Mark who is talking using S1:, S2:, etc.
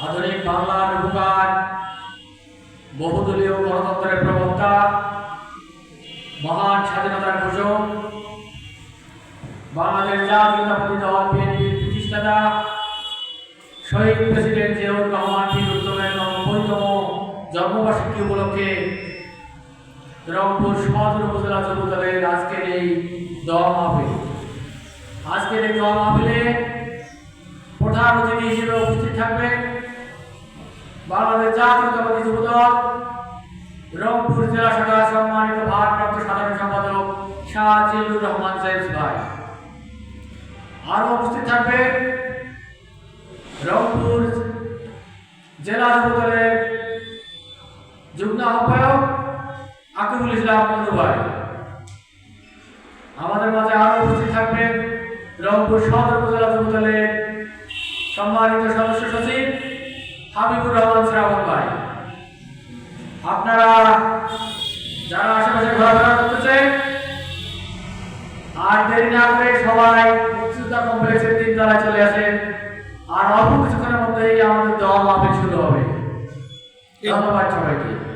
S1: আধুনিক বাংলার রূপকার, বহুদলীয় গণতন্ত্রের প্রবক্তা, মহান স্বাধীনতার ঘোষক, বাংলাদেশ জাতীয়তাবাদী দল বিএনপির প্রতিষ্ঠাতা শহীদ প্রেসিডেন্ট জিয়াউর রহমান বীর উত্তমের ৯০তম জন্মবার্ষিকী উপলক্ষে রংপুর সদর উপজেলা যুবদলের আজকের এই দোয়া মাহফিল। আজকের এই দোয়া মাহফিলে প্রধান অতিথি হিসেবে উপস্থিত থাকবেন বাংলাদেশ জাতীয়তাবাদী যুবদল রংপুর জেলা শাখার সম্মানিত ভারপ্রাপ্ত সাধারণ সম্পাদক শাহ জিল্লুর রহমান সাহেব ভাই। আরও উপস্থিত থাকবেন রংপুর জেলা যুবদলের যুগ্ম আহ্বায়ক আকিবুল ইসলাম মঞ্জু ভাই। আমাদের মাঝে আরও উপস্থিত থাকবেন রংপুর সদর উপজেলা যুবদলের সম্মানিত সদস্য সচিব হাবিবুর রহমান শ্রাবণ ভাই। আপনারা যারা আশেপাশে ঘোরাফেরা করতেছে আর দেরি না করে সবাই মুক্তিযোদ্ধা কমপ্লেক্সের ৩ তলায় চলে আসেন। আর অল্প কিছুক্ষণের মধ্যেই আমাদের দোয়া মাহফিল শুরু হবে। ধন্যবাদ সবাইকে।